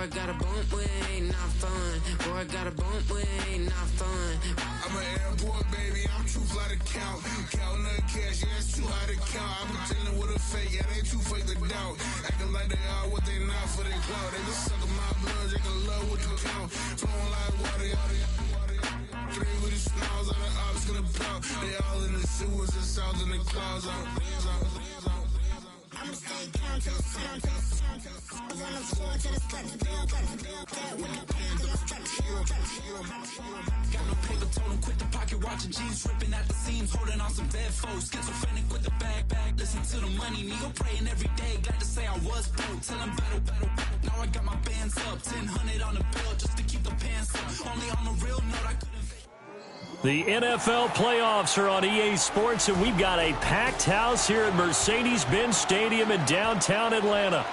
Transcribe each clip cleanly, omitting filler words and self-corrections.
Boy, got a bump, we ain't not fun. Boy, got a bump, we ain't not fun. I'm an airport, baby, I'm too fly to count. Counting the cash, yeah, it's too high to count. I'm pretending with a fake, yeah, they too fake to doubt. Acting like they are what they not for their clout. They just sucking my blood, they can love what you count. Flowing like water, three with the snows, all the ops gonna pop. They all in the sewers and south in the clouds. I'ma stay down to the sound, to the sound, to the sound. On the floor to the steps, build, with the pen to the steps, got no paper, told him quit the pocket, watching jeans, ripping at the seams, holding on some dead foes, schizophrenic with the bag, listen to the money, nigga praying every day, glad to say I was broke, tell him battle, now I got my bands up, 1,000 on the bill, just to keep the pants up, only on the real note, I couldn't. The NFL playoffs are on EA Sports, and we've got a packed house here at Mercedes-Benz Stadium in downtown Atlanta.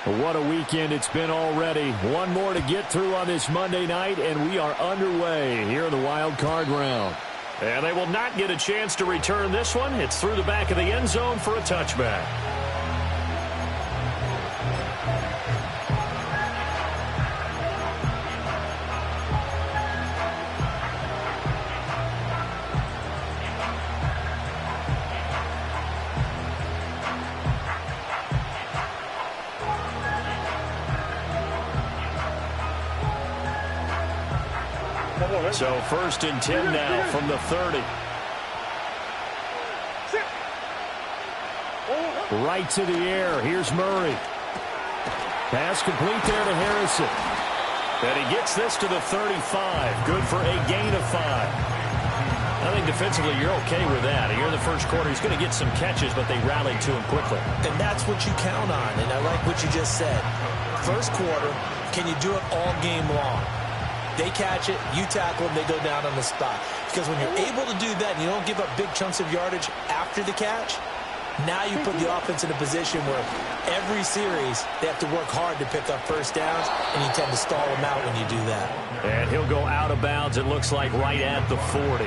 What a weekend it's been already. One more to get through on this Monday night, and we are underway here in the wild card round. And they will not get a chance to return this one. It's through the back of the end zone for a touchback. So 1st and 10 now from the 30. Right to the air. Here's Murray. Pass complete there to Harrison. And he gets this to the 35. Good for a gain of 5. I think defensively you're okay with that. Here in the first quarter, he's going to get some catches, but they rallied to him quickly. And that's what you count on, and I like what you just said. First quarter, can you do it all game long? They catch it, you tackle them, they go down on the spot. Because when you're able to do that and you don't give up big chunks of yardage after the catch, now you put the offense in a position where every series they have to work hard to pick up first downs, and you tend to stall them out when you do that. And he'll go out of bounds, it looks like, right at the 40.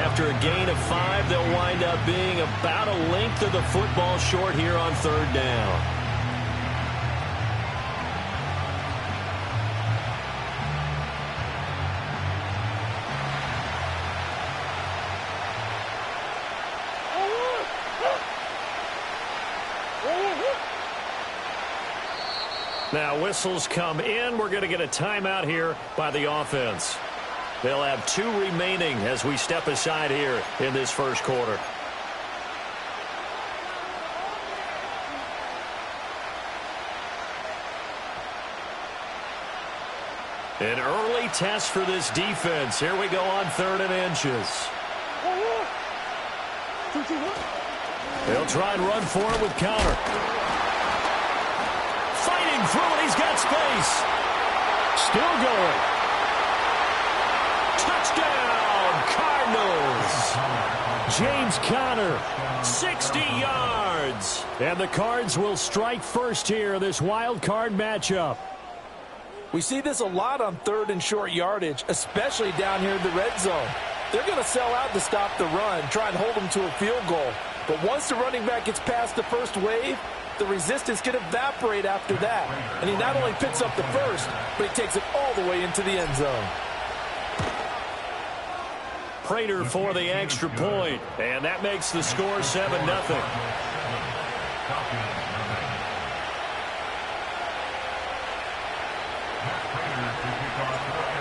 After a gain of 5, they'll wind up being about a length of the football short here on 3rd down. Now whistles come in. We're going to get a timeout here by the offense. They'll have 2 remaining as we step aside here in this first quarter. An early test for this defense. Here we go on 3rd and inches. They'll try and run for it with counter. Fighting through it. He's got space. Still going. Touchdown, Cardinals. James Conner, 60 yards. And the Cards will strike first here in this wild card matchup. We see this a lot on 3rd and short yardage, especially down here in the red zone. They're going to sell out to stop the run, try and hold them to a field goal. But once the running back gets past the first wave, the resistance can evaporate after that. And he not only picks up the first, but he takes it all the way into the end zone. Prater for the extra point, and that makes the score 7-0.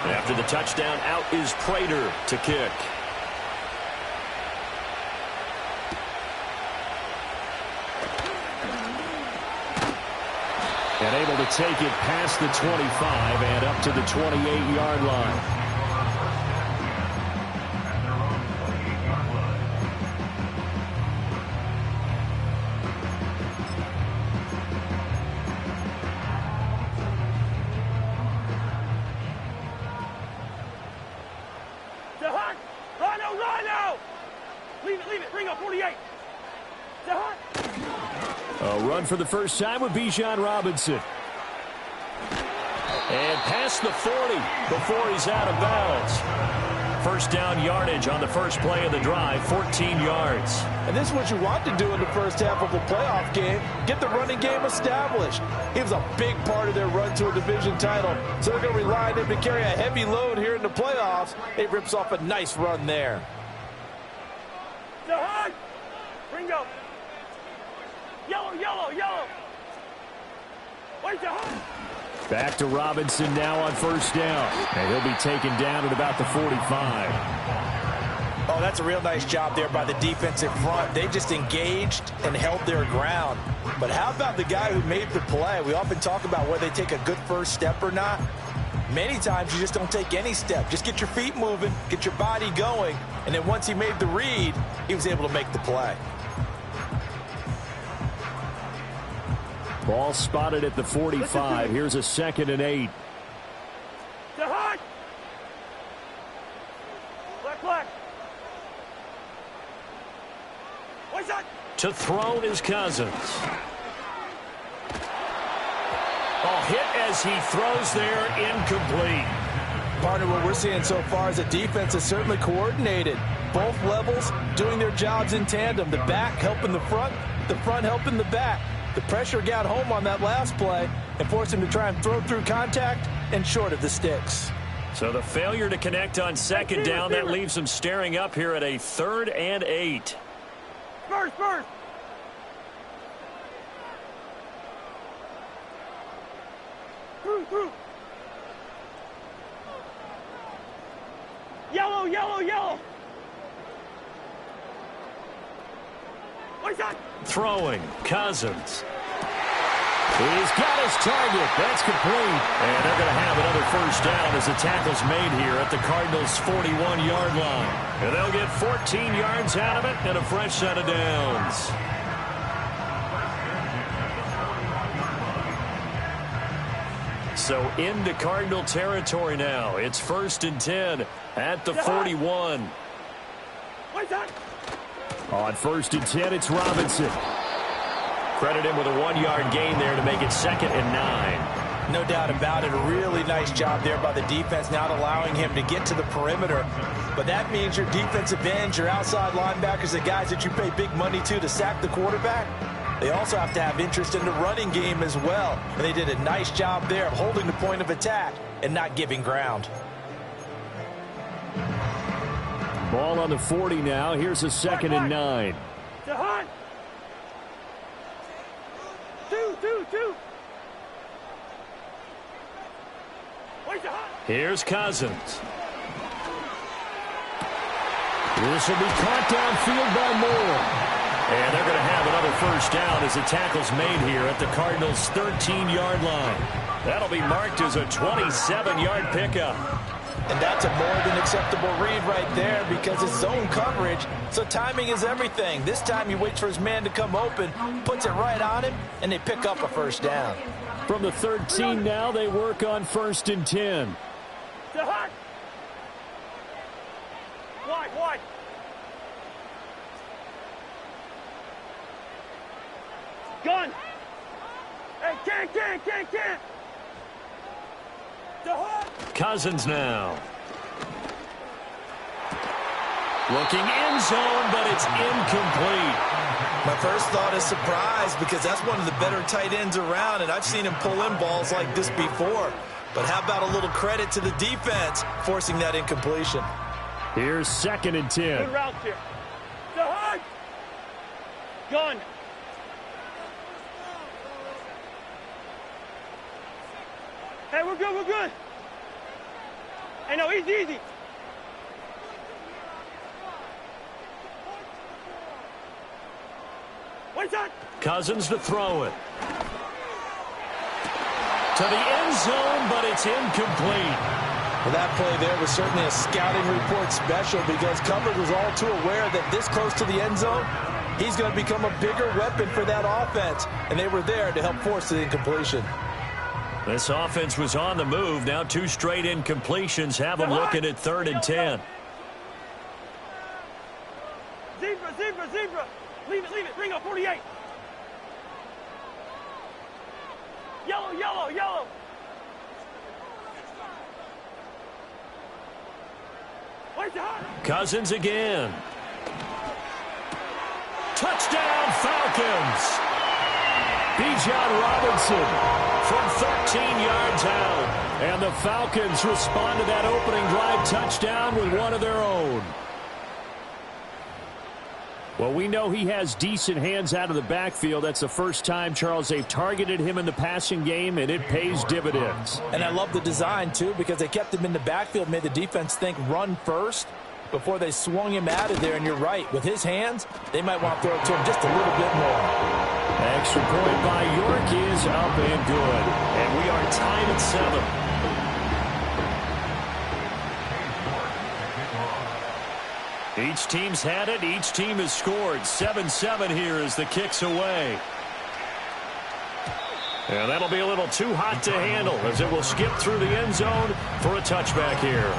After the touchdown, out is Prater to kick. And able to take it past the 25 and up to the 28-yard line. Don't run now! Leave it. Bring up 48. A run for the first time with Bijan Robinson. And past the 40 before he's out of bounds. First down yardage on the first play of the drive, 14 yards. And this is what you want to do in the first half of a playoff game. Get the running game established. He was a big part of their run to a division title. So they're going to rely on him to carry a heavy load here in the playoffs. It rips off a nice run there. Bring up. Yellow. Wait, Back to Robinson now on first down. And he'll be taken down at about the 45. Oh, that's a real nice job there by the defensive front. They just engaged and held their ground. But how about the guy who made the play? We often talk about whether they take a good first step or not. Many times you just don't take any step. Just get your feet moving, get your body going, and then once he made the read, he was able to make the play. Ball spotted at the 45. Here's a 2nd and 8. Black. What's that? To throw is Cousins. Hit as he throws there, incomplete. Partner, what we're seeing so far is the defense is certainly coordinated. Both levels doing their jobs in tandem. The back helping the front helping the back. The pressure got home on that last play and forced him to try and throw through contact and short of the sticks. So the failure to connect on second down, that leaves him staring up here at a 3rd and 8. First. Through. Yellow. What's that? Throwing, Cousins. He's got his target. That's complete. And they're going to have another first down as the tackle's made here at the Cardinals' 41-yard line. And they'll get 14 yards out of it and a fresh set of downs. So into Cardinal territory now. It's 1st and 10 at the 41. What's that? On 1st and 10, it's Robinson. Credit him with a 1-yard gain there to make it 2nd and 9. No doubt about it. A really nice job there by the defense, not allowing him to get to the perimeter. But that means your defensive ends, your outside linebackers, the guys that you pay big money to sack the quarterback, they also have to have interest in the running game as well. And they did a nice job there of holding the point of attack and not giving ground. Ball on the 40 now. Here's a 2nd and 9. To Hunt. Two. Wait, to Hunt. Here's Cousins. This will be caught downfield by Moore. And they're going to have another first down as the tackle's made here at the Cardinals' 13-yard line. That'll be marked as a 27-yard pickup. And that's a more than acceptable read right there because it's zone coverage, so timing is everything. This time he waits for his man to come open, puts it right on him, and they pick up a first down. From the 13 now, they work on 1st and 10. Wide. Gun. Hey, can't. Cousins now. Looking end zone, but it's incomplete. My first thought is surprise because that's one of the better tight ends around, and I've seen him pull in balls like this before. But how about a little credit to the defense forcing that incompletion? Here's 2nd and 10. Good routes here. Gun. Hey, we're good. Hey, no, easy. What's that? Cousins to throw it. To the end zone, but it's incomplete. Well, that play there was certainly a scouting report special because coverage was all too aware that this close to the end zone, he's going to become a bigger weapon for that offense, and they were there to help force the incompletion. This offense was on the move. Now 2 straight incompletions have them looking at 3rd and 10. Zebra. Leave it. Bring up 48. Yellow. Cousins again. Touchdown, Falcons. Bijan Robinson from 13 yards out. And the Falcons respond to that opening drive touchdown with one of their own. Well, we know he has decent hands out of the backfield. That's the first time, Charles, they've targeted him in the passing game, and it pays dividends. And I love the design, too, because they kept him in the backfield, made the defense think run first before they swung him out of there. And you're right, with his hands, they might want to throw it to him just a little bit more. Extra point by York is up and good. And we are tied at 7. Each team's had it. Each team has scored. 7-7 here as the kick's away. And that'll be a little too hot to handle as it will skip through the end zone for a touchback here.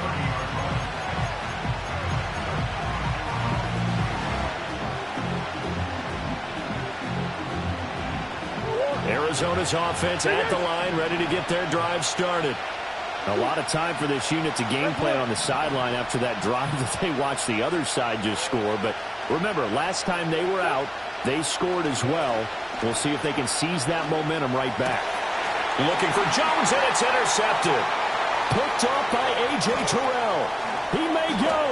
Arizona's offense at the line, ready to get their drive started. A lot of time for this unit to game plan on the sideline after that drive that they watched the other side just score. But remember, last time they were out, they scored as well. We'll see if they can seize that momentum right back. Looking for Jones, and it's intercepted. Picked off by A.J. Terrell. He may go.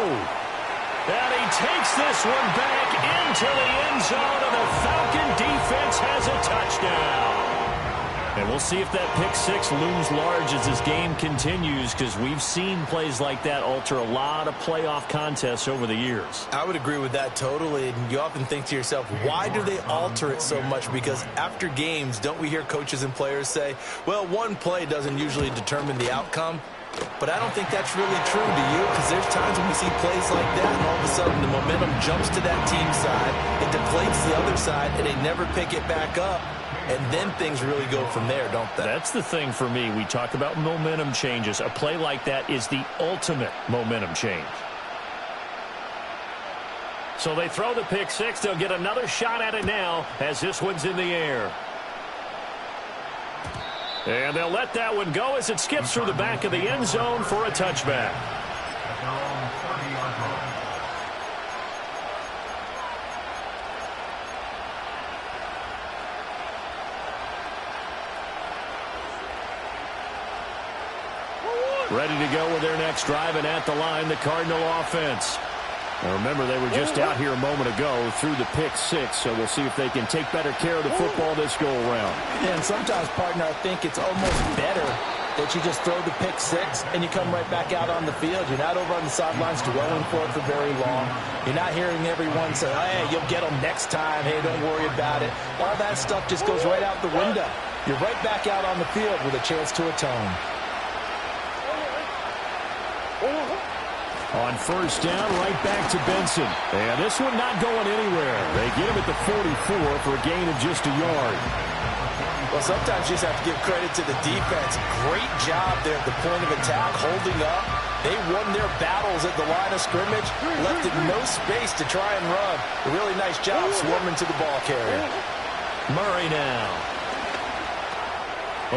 And he takes this one back into the end zone, and the Falcon defense has a touchdown. And we'll see if that pick six looms large as this game continues, because we've seen plays like that alter a lot of playoff contests over the years. I would agree with that totally. And you often think to yourself, why do they alter it so much? Because after games, don't we hear coaches and players say, well, one play doesn't usually determine the outcome? But I don't think that's really true, do you? Because there's times when we see plays like that, and all of a sudden the momentum jumps to that team side, it deflates the other side, and they never pick it back up. And then things really go from there, don't they? That's the thing for me. We talk about momentum changes. A play like that is the ultimate momentum change. So they throw the pick six. They'll get another shot at it now as this one's in the air. And they'll let that one go as it skips through the back of the end zone for a touchback. Ready to go with their next drive, and at the line, the Cardinal offense. Now remember, they were just out here a moment ago through the pick six, so we'll see if they can take better care of the football this go-around. And sometimes, partner, I think it's almost better that you just throw the pick six and you come right back out on the field. You're not over on the sidelines dwelling for it for very long. You're not hearing everyone say, hey, you'll get them next time. Hey, don't worry about it. All that stuff just goes right out the window. You're right back out on the field with a chance to atone. On first down, right back to Benson. And this one not going anywhere. They get him at the 44 for a gain of just a yard. Well, sometimes you just have to give credit to the defense. Great job there at the point of attack, holding up. They won their battles at the line of scrimmage, left it no space to try and run. A really nice job swarming to the ball carrier. Murray now.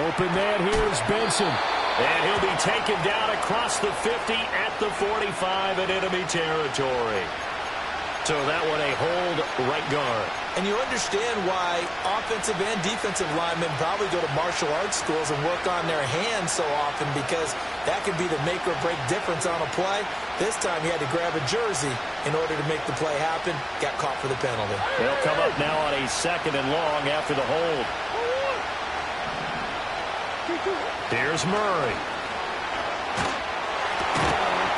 Open man, here's Benson. And he'll be taken down across the 50 at the 45 in enemy territory. So that one a hold right guard. And you understand why offensive and defensive linemen probably go to martial arts schools and work on their hands so often, because that could be the make or break difference on a play. This time he had to grab a jersey in order to make the play happen. Got caught for the penalty. They'll come up now on a 2nd and long after the hold. Here's Murray.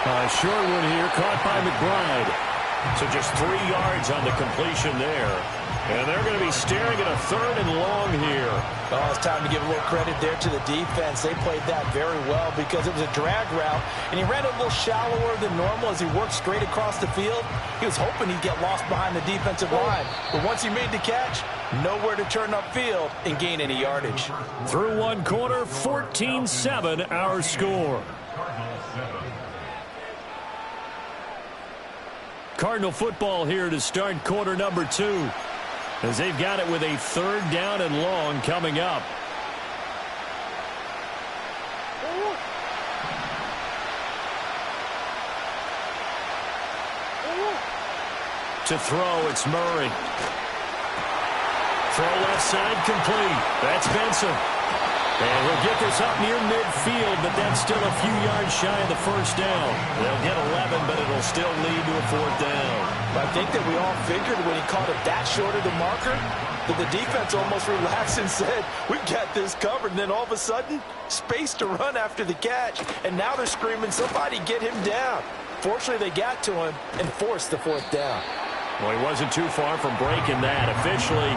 A short one here, caught by McBride. So just 3 yards on the completion there. And they're going to be staring at a 3rd and long here. Oh, it's time to give a little credit there to the defense. They played that very well because it was a drag route, and he ran a little shallower than normal as he worked straight across the field. He was hoping he'd get lost behind the defensive line. But once he made the catch, nowhere to turn upfield and gain any yardage. Through one quarter, 14-7 our score. Cardinal football here to start quarter number 2. As they've got it with a 3rd down and long coming up. To throw, it's Murray. Throw left side complete. That's Benson. And he'll get this up near midfield, but that's still a few yards shy of the first down. They'll get 11, but it'll still lead to a 4th down. I think that we all figured when he caught it that short of the marker that the defense almost relaxed and said, we've got this covered. And then all of a sudden, space to run after the catch. And now they're screaming, somebody get him down. Fortunately, they got to him and forced the 4th down. Well, he wasn't too far from breaking that. Officially,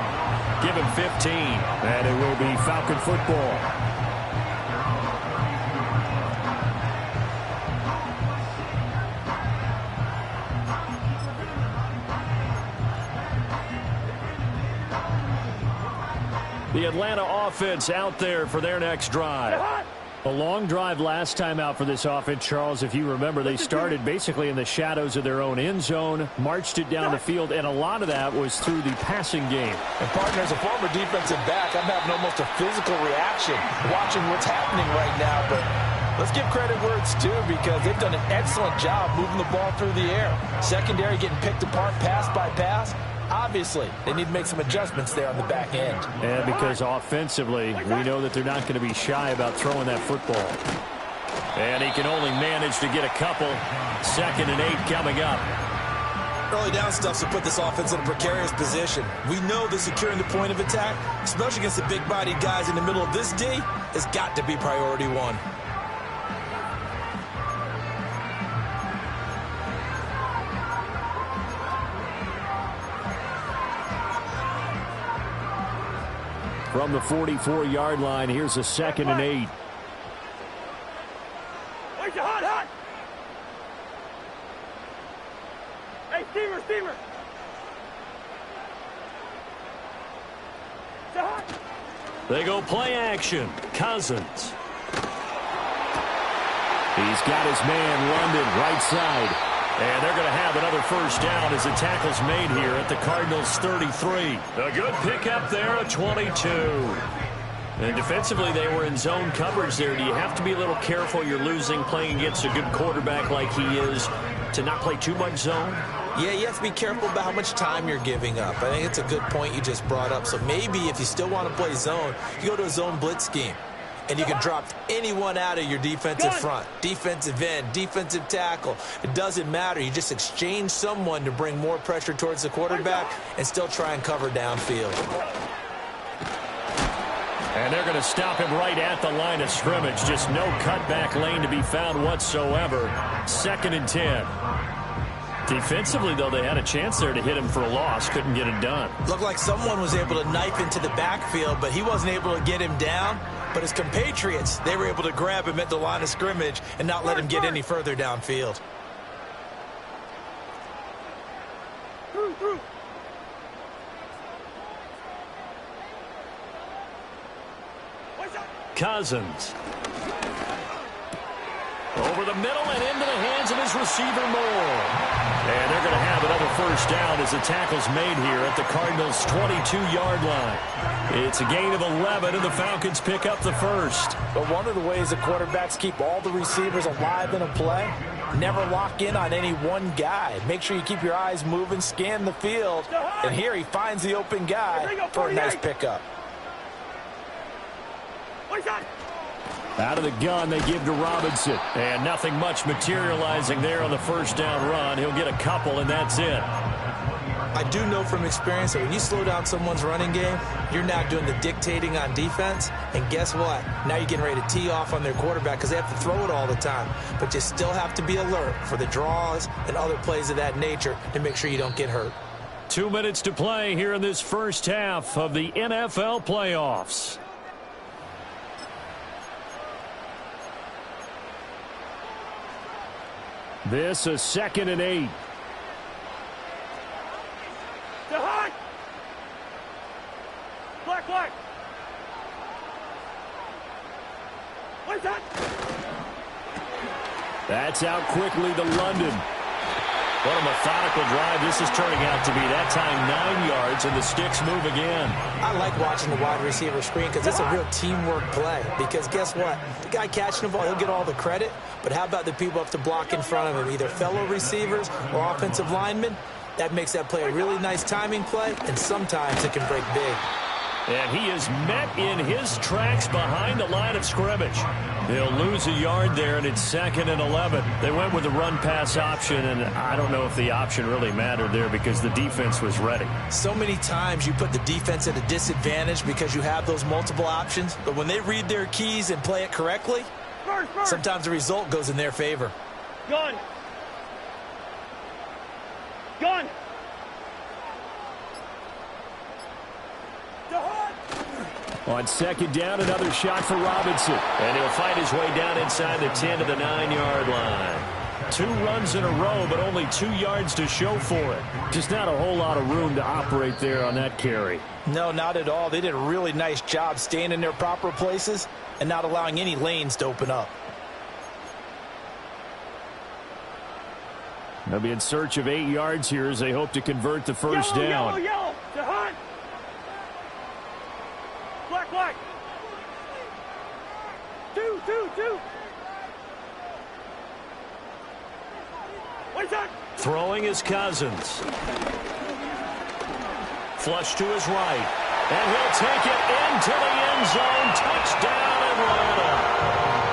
give him 15. And it will be Falcon football. The Atlanta offense out there for their next drive. A long drive last time out for this offense, Charles. If you remember, they started basically in the shadows of their own end zone, marched it down the field, and a lot of that was through the passing game. And, partner, as a former defensive back, I'm having almost a physical reaction watching what's happening right now. But let's give credit where it's due because they've done an excellent job moving the ball through the air. Secondary getting picked apart pass by pass. Obviously, they need to make some adjustments there on the back end. And because offensively, we know that they're not going to be shy about throwing that football. And he can only manage to get a couple. 2nd and 8 coming up. Early down stuff to put this offense in a precarious position. We know that securing the point of attack, especially against the big-bodied guys in the middle of this D, has got to be priority 1. From the 44-yard line, here's a 2nd and 8. Wait, hot! Hey, steamer! Hot! They go play action. Cousins. He's got his man London right side. And they're going to have another 1st down as the tackle's made here at the Cardinals 33. A good pickup there at 22. And defensively, they were in zone coverage there. Do you have to be a little careful? You're losing playing against a good quarterback like he is to not play too much zone? Yeah, you have to be careful about how much time you're giving up. I think it's a good point you just brought up. So maybe if you still want to play zone, you go to a zone blitz scheme. And you can drop anyone out of your defensive front. Defensive end, defensive tackle. It doesn't matter. You just exchange someone to bring more pressure towards the quarterback and still try and cover downfield. And they're going to stop him right at the line of scrimmage. Just no cutback lane to be found whatsoever. 2nd and 10. Defensively, though, they had a chance there to hit him for a loss. Couldn't get it done. Looked like someone was able to knife into the backfield, but he wasn't able to get him down. But his compatriots, they were able to grab him at the line of scrimmage and not let him get any further downfield. Cousins. Over the middle and into the hands of his receiver Moore. And they're going to have another 1st down as the tackle's made here at the Cardinals' 22-yard line. It's a gain of 11, and the Falcons pick up the 1st. But one of the ways the quarterbacks keep all the receivers alive in a play, never lock in on any one guy. Make sure you keep your eyes moving, scan the field. And here he finds the open guy for a nice pickup. Out of the gun, they give to Robinson. And nothing much materializing there on the 1st down run. He'll get a couple, and that's it. I do know from experience that when you slow down someone's running game, you're now doing the dictating on defense. And guess what? Now you're getting ready to tee off on their quarterback because they have to throw it all the time. But you still have to be alert for the draws and other plays of that nature to make sure you don't get hurt. 2 minutes to play here in this 1st half of the NFL playoffs. This is 2nd and 8. Black. That's out quickly to London. What a methodical drive this is turning out to be. That time 9 yards, and the sticks move again. I like watching the wide receiver screen because it's a real teamwork play. Because guess what? The guy catching the ball, he'll get all the credit. But how about the people up to block in front of him, either fellow receivers or offensive linemen? That makes that play a really nice timing play, and sometimes it can break big. And he is met in his tracks behind the line of scrimmage. They'll lose a yard there, and it's 2nd and 11. They went with the run-pass option, and I don't know if the option really mattered there because the defense was ready. So many times you put the defense at a disadvantage because you have those multiple options, but when they read their keys and play it correctly, sometimes the result goes in their favor. Gun. Gun. On 2nd down, another shot for Robinson. And he'll fight his way down inside the 10 to the 9-yard line. 2 runs in a row, but only 2 yards to show for it. Just not a whole lot of room to operate there on that carry. No, not at all. They did a really nice job staying in their proper places and not allowing any lanes to open up. They'll be in search of 8 yards here as they hope to convert the first down. Yellow, yellow. To hunt. Black, black. 2, 2, 2. Wait, Throwing is Cousins. Flush to his right. And he'll take it into the end zone. Touchdown, Atlanta.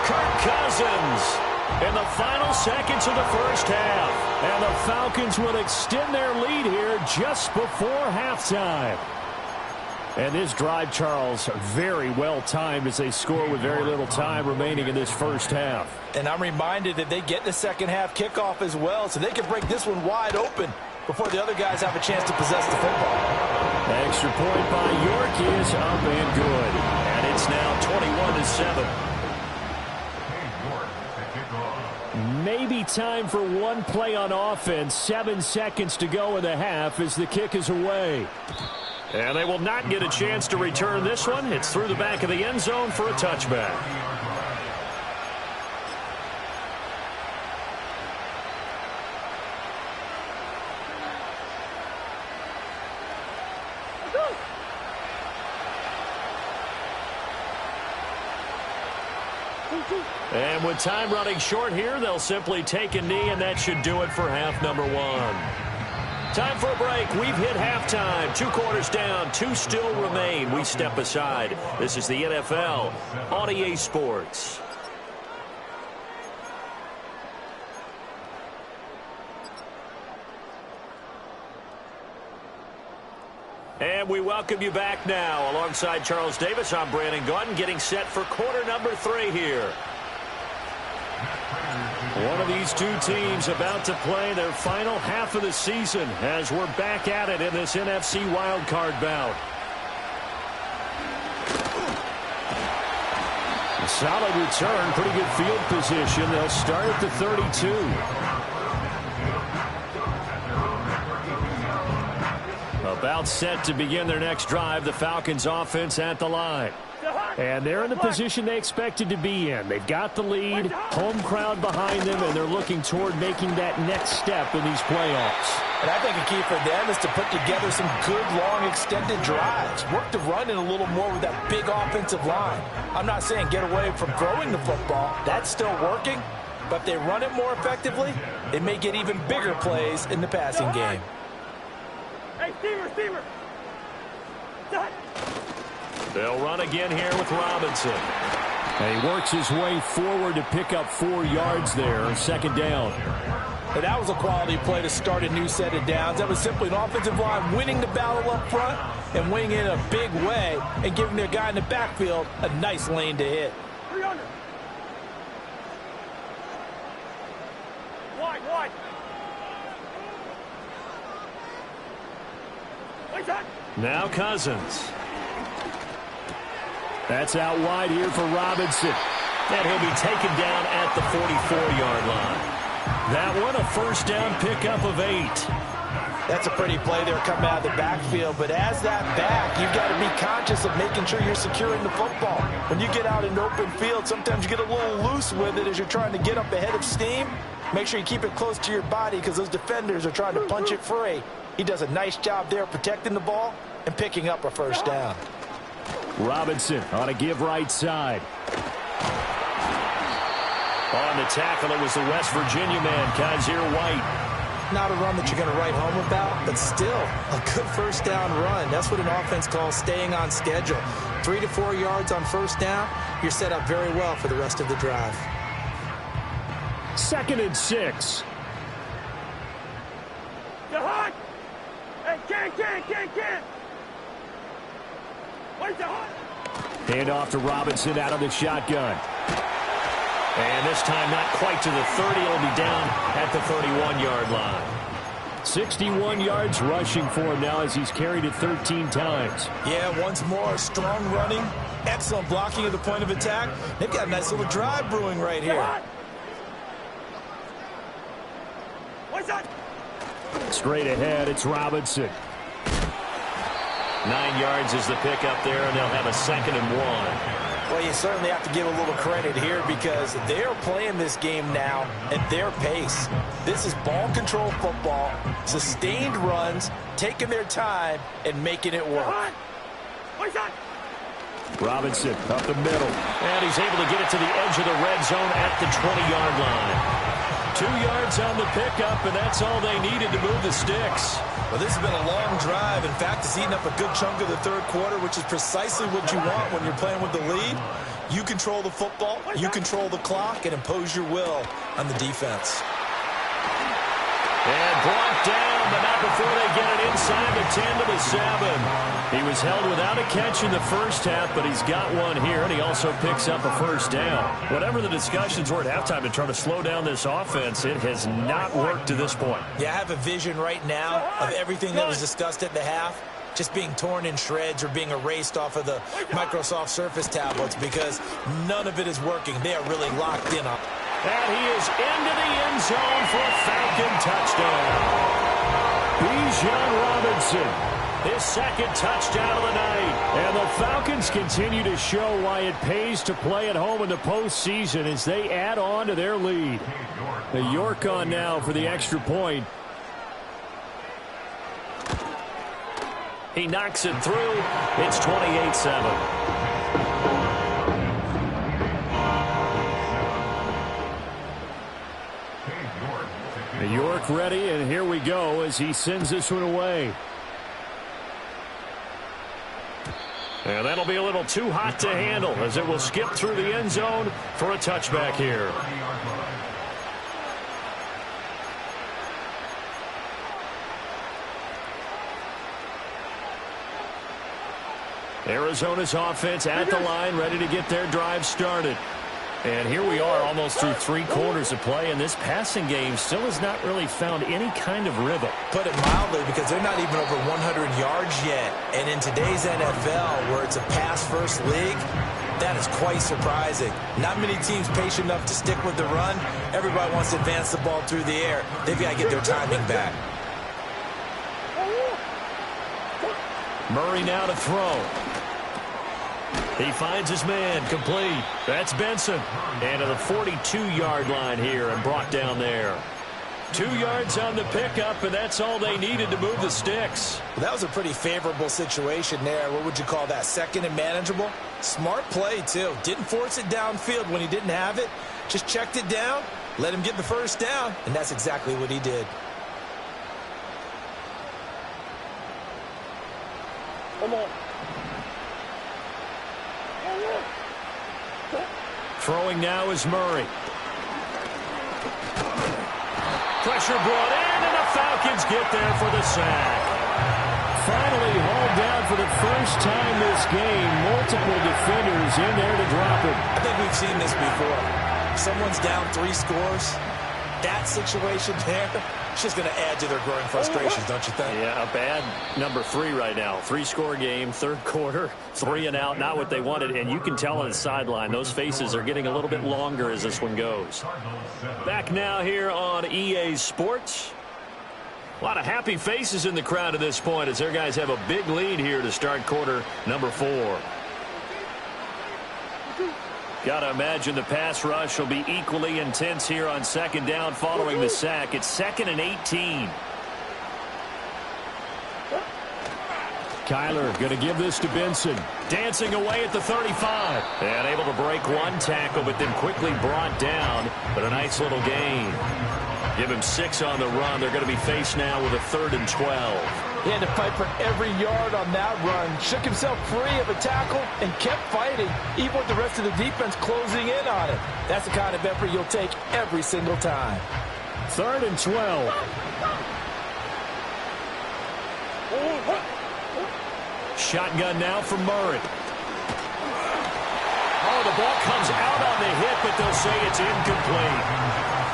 Kirk Cousins in the final seconds of the first half. And the Falcons will extend their lead here just before halftime. And this drive, Charles, very well timed as they score with very little time remaining in this first half. And I'm reminded that they get the second half kickoff as well, so they can break this one wide open before the other guys have a chance to possess the football. Extra point by York is up and good. And it's now 21-7. Maybe time for one play on offense. 7 seconds to go in the half as the kick is away. And they will not get a chance to return this one. It's through the back of the end zone for a touchback. And with time running short here, they'll simply take a knee, and that should do it for half number 1. Time for a break. We've hit halftime. 2 quarters down. 2 still remain. We step aside. This is the NFL on EA Sports. And we welcome you back now. Alongside Charles Davis, I'm Brandon Gaudin, getting set for quarter number 3 here. One of these 2 teams about to play their final half of the season as we're back at it in this NFC wildcard bout. A solid return, pretty good field position. They'll start at the 32. About set to begin their next drive, the Falcons offense at the line. And they're in the position they expected to be in. They've got the lead, home crowd behind them, and they're looking toward making that next step in these playoffs. And I think a key for them is to put together some good, long, extended drives. Work the run in a little more with that big offensive line. I'm not saying get away from throwing the football. That's still working. But if they run it more effectively, they may get even bigger plays in the passing game. Hey, steamer, steamer. Done. They'll run again here with Robinson. And he works his way forward to pick up 4 yards there, 2nd down. And that was a quality play to start a new set of downs. That was simply an offensive line winning the battle up front and winning it in a big way and giving their guy in the backfield a nice lane to hit. 300. Wide, wide. Now Cousins. That's out wide here for Robinson. And he'll be taken down at the 44-yard line. That one a first down pickup of 8. That's a pretty play there coming out of the backfield. But as that back, you've got to be conscious of making sure you're securing the football. When you get out in open field, sometimes you get a little loose with it as you're trying to get up ahead of steam. Make sure you keep it close to your body because those defenders are trying to punch it free. He does a nice job there protecting the ball and picking up a first down. Robinson on a give right side. On the tackle, it was the West Virginia man, Kaiser White. Not a run that you're going to write home about, but still a good first down run. That's what an offense calls staying on schedule. 3 to 4 yards on first down, you're set up very well for the rest of the drive. 2nd and 6. Jahan! Hey, Ken! Where's Jahan? Hand off to Robinson out of the shotgun. And this time not quite to the 30. It'll be down at the 31-yard line. 61 yards rushing for him now as he's carried it 13 times. Yeah, once more, strong running, excellent blocking at the point of attack. They've got a nice little drive brewing right here. What's that? Straight ahead, it's Robinson. 9 yards is the pickup there, and they'll have a 2nd and 1. Well, you certainly have to give a little credit here because they're playing this game now at their pace. This is ball control football, sustained runs, taking their time, and making it work. What's that? Robinson up the middle. And he's able to get it to the edge of the red zone at the 20-yard line. 2 yards on the pickup, and that's all they needed to move the sticks. Well, this has been a long drive. In fact, it's eaten up a good chunk of the third quarter, which is precisely what you want when you're playing with the lead. You control the football, you control the clock, and impose your will on the defense. And brought down, but not before they get it inside the 10 to the 7. He was held without a catch in the first half, but he's got one here, and he also picks up a first down. Whatever the discussions were at halftime to try to slow down this offense, it has not worked to this point. Yeah, I have a vision right now of everything that was discussed at the half just being torn in shreds or being erased off of the Microsoft Surface tablets because none of it is working. They are really locked in on. And he is into the end zone for a Falcon touchdown. Bijan Robinson, his 2nd touchdown of the night. And the Falcons continue to show why it pays to play at home in the postseason as they add on to their lead. The York on now for the extra point. He knocks it through. It's 28-7. York ready, and here we go as he sends this one away. And that'll be a little too hot to handle as it will skip through the end zone for a touchback here. Arizona's offense at the line, ready to get their drive started. And here we are almost through 3 quarters of play, and this passing game still has not really found any kind of rhythm. Put it mildly, because they're not even over 100 yards yet. And in today's NFL, where it's a pass-first league, that is quite surprising. Not many teams patient enough to stick with the run. Everybody wants to advance the ball through the air. They've got to get their timing back. Murray now to throw. He finds his man, complete. That's Benson. And to the 42-yard line here and brought down there. 2 yards on the pickup, and that's all they needed to move the sticks. Well, that was a pretty favorable situation there. What would you call that? 2nd and manageable? Smart play, too. Didn't force it downfield when he didn't have it. Just checked it down, let him get the first down, and that's exactly what he did. Come on. Throwing now is Murray. Pressure brought in, and the Falcons get there for the sack. Finally hauled down for the first time this game. Multiple defenders in there to drop him. I think we've seen this before. Someone's down 3 scores. That situation there, it's just going to add to their growing frustrations, don't you think? Yeah, a bad number 3 right now. 3-score game, third quarter, 3 and out, not what they wanted. And you can tell on the sideline, those faces are getting a little bit longer as this one goes. Back now here on EA Sports. A lot of happy faces in the crowd at this point as their guys have a big lead here to start quarter number 4. Got to imagine the pass rush will be equally intense here on second down following the sack. It's 2nd and 18. Kyler going to give this to Benson. Dancing away at the 35. And able to break one tackle, but then quickly brought down. But a nice little gain. Give him 6 on the run. They're going to be faced now with a 3rd and 12. He had to fight for every yard on that run. Shook himself free of a tackle and kept fighting, even with the rest of the defense closing in on it. That's the kind of effort you'll take every single time. 3rd and 12. Shotgun now for Murray. Oh, the ball comes out on the hit, but they'll say it's incomplete.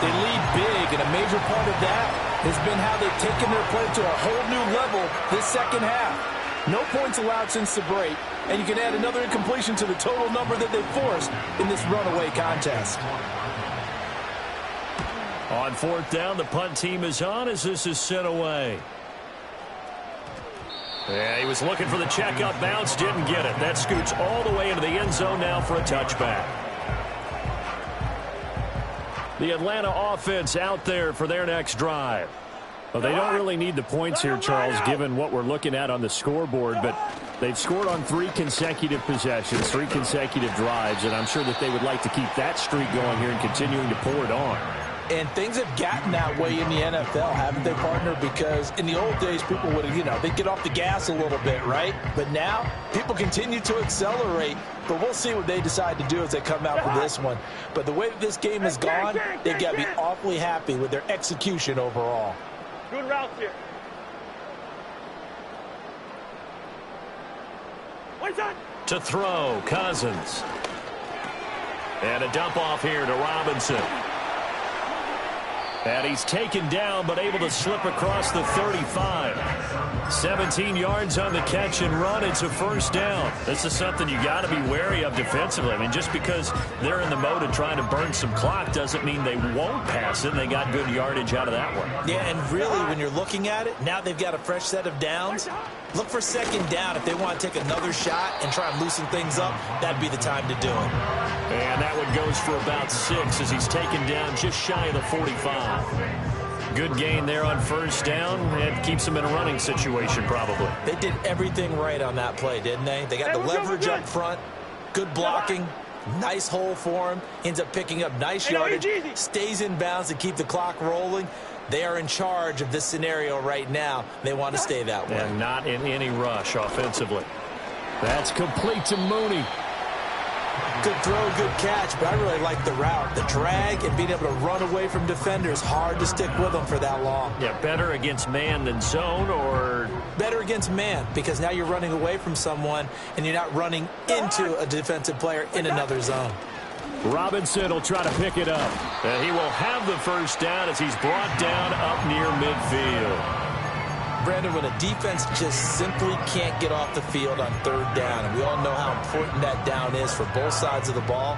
They lead big, and a major part of that has been how they've taken their play to a whole new level this second half. No points allowed since the break, and you can add another incompletion to the total number that they've forced in this runaway contest. On 4th down, the punt team is on as this is sent away. Yeah, he was looking for the check-up bounce, didn't get it. That scoots all the way into the end zone now for a touchback. The Atlanta offense out there for their next drive. Well, they don't really need the points here, Charles, given what we're looking at on the scoreboard, but they've scored on 3 consecutive possessions, 3 consecutive drives, and I'm sure that they would like to keep that streak going here and continuing to pull it on. And things have gotten that way in the NFL, haven't they, partner? Because in the old days, people would, they'd get off the gas a little bit, right? But now, people continue to accelerate. But we'll see what they decide to do as they come out for this one. But the way that this game has gone, they've got to be awfully happy with their execution overall. Good routes here. To throw, Cousins. And a dump off here to Robinson. And he's taken down, but able to slip across the 35. 17 yards on the catch and run. It's a 1st down. This is something you got to be wary of defensively. I mean, just because they're in the mode of trying to burn some clock doesn't mean they won't pass it. They got good yardage out of that one. Yeah, and really, when you're looking at it, now they've got a fresh set of downs. Look for 2nd down. If they want to take another shot and try and loosen things up, that'd be the time to do it. And that one goes for about 6 as he's taken down just shy of the 45. Good gain there on 1st down, and keeps them in a running situation probably. They did everything right on that play, didn't they? They got the leverage up front, good blocking, nice hole for him, ends up picking up nice yardage, stays in bounds to keep the clock rolling. They are in charge of this scenario right now. They want to stay that way. And not in any rush offensively. That's complete to Mooney. Good throw, good catch, but I really like the route. The drag and being able to run away from defenders, hard to stick with them for that long. Yeah, better against man than zone, or? Better against man, because now you're running away from someone and you're not running into a defensive player in another zone. Robinson will try to pick it up. And he will have the 1st down as he's brought down up near midfield. Brandon, when a defense just simply can't get off the field on 3rd down, and we all know how important that down is for both sides of the ball,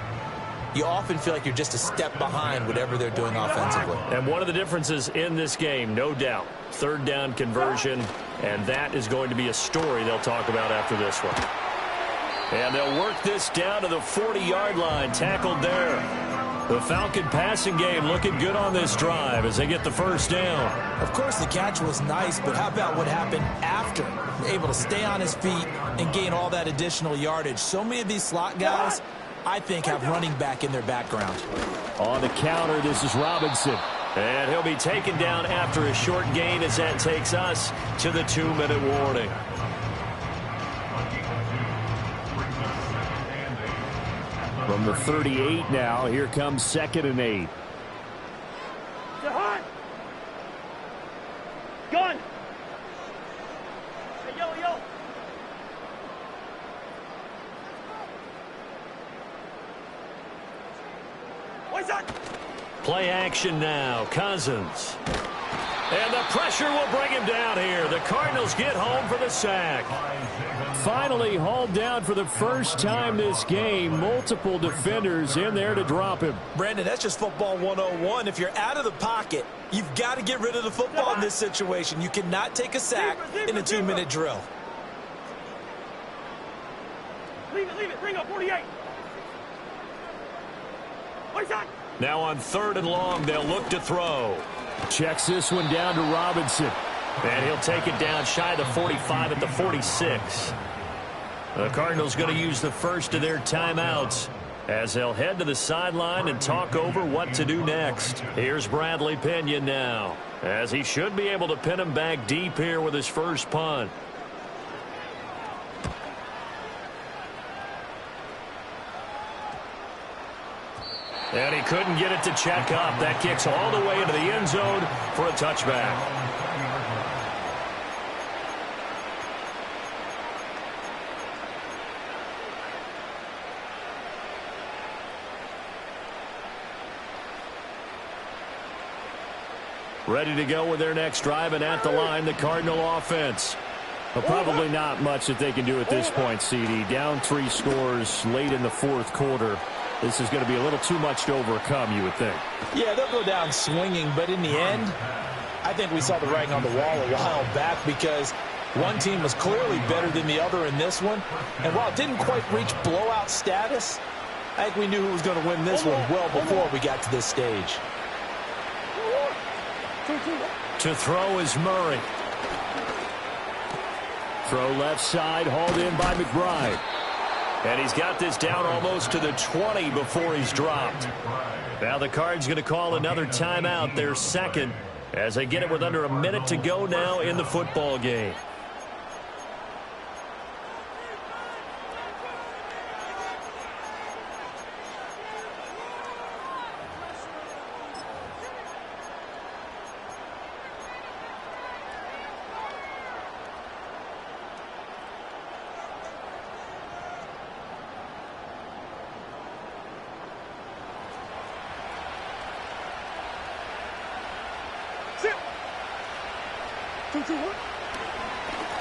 you often feel like you're just a step behind whatever they're doing offensively. And one of the differences in this game, no doubt, 3rd down conversion, and that is going to be a story they'll talk about after this one. And they'll work this down to the 40-yard line, tackled there. The Falcon passing game looking good on this drive as they get the 1st down. Of course, the catch was nice, but how about what happened after? Able to stay on his feet and gain all that additional yardage. So many of these slot guys, I think, have running back in their background. On the counter, this is Robinson. And he'll be taken down after a short gain as that takes us to the 2-minute warning. From the 38 now, here comes 2nd and 8. Gun! Hey, yo! What's that? Play action now, Cousins. And the pressure will bring him down here. The Cardinals get home for the sack. Finally hauled down for the 1st time this game. Multiple defenders in there to drop him. Brandon, that's just football 101. If you're out of the pocket, you've got to get rid of the football in this situation. You cannot take a sack in a 2-minute drill. Leave it. Bring up 48. Now on 3rd and long, they'll look to throw. Checks this one down to Robinson. And he'll take it down shy of the 45 at the 46. The Cardinals going to use the first of their timeouts as they'll head to the sideline and talk over what to do next. Here's Bradley Pinion now, as he should be able to pin him back deep here with his first punt. And he couldn't get it to check up. That kicks all the way into the end zone for a touchback. Ready to go with their next drive, and at the line, the Cardinal offense. Well, probably not much that they can do at this point, CD. Down 3 scores late in the 4th quarter. This is going to be a little too much to overcome, you would think. Yeah, they'll go down swinging, but in the end, I think we saw the writing on the wall a while back because one team was clearly better than the other in this one. And while it didn't quite reach blowout status, I think we knew who was going to win this one well before we got to this stage. To throw is Murray. Throw left side, hauled in by McBride. And he's got this down almost to the 20 before he's dropped. Now the Cards going to call another timeout, their second, as they get it with under a minute to go now in the football game.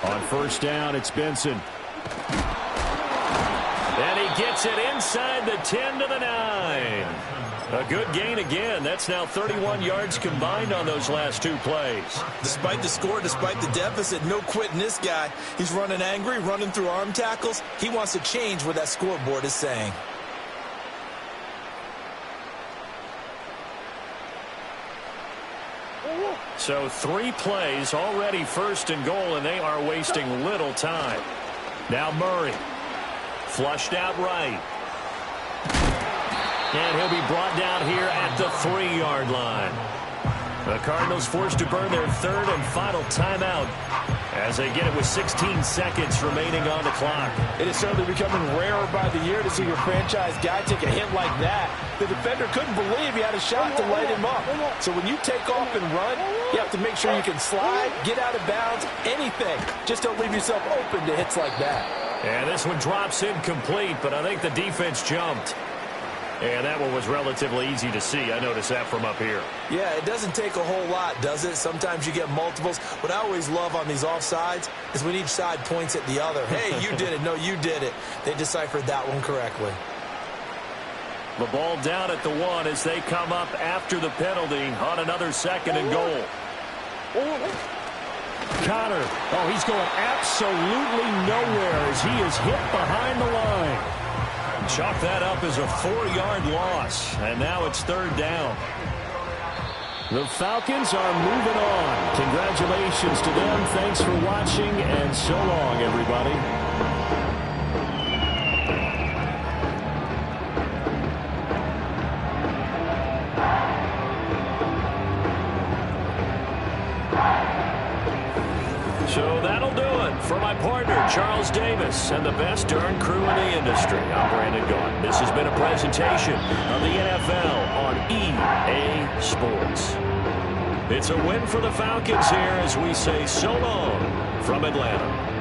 On 1st down, it's Benson. And he gets it inside the 10 to the 9. A good gain again. That's now 31 yards combined on those last 2 plays. Despite the score, despite the deficit, no quitting this guy. He's running angry, running through arm tackles. He wants to change what that scoreboard is saying. So 3 plays, already 1st and goal, and they are wasting little time. Now Murray, flushed out right. And he'll be brought down here at the 3-yard line. The Cardinals forced to burn their 3rd and final timeout as they get it with 16 seconds remaining on the clock. It is certainly becoming rarer by the year to see your franchise guy take a hit like that. The defender couldn't believe he had a shot to light him up. So when you take off and run, you have to make sure you can slide, get out of bounds, anything. Just don't leave yourself open to hits like that. And this one drops incomplete, but I think the defense jumped. And that one was relatively easy to see. I noticed that from up here. Yeah, it doesn't take a whole lot, does it? Sometimes you get multiples. What I always love on these offsides is when each side points at the other. Hey, you did it. No, you did it. They deciphered that one correctly. The ball down at the 1 as they come up after the penalty on another 2nd and goal. Connor. Oh, he's going absolutely nowhere as he is hit behind the line. Chalk that up as a 4-yard loss, and now it's 3rd down. The Falcons are moving on. Congratulations to them. Thanks for watching, and so long, everybody. So that'll do it for my partner, Charles Davis, and the best darn crew in the industry. I'm Brandon Gaughan. This has been a presentation of the NFL on EA Sports. It's a win for the Falcons here as we say so long from Atlanta.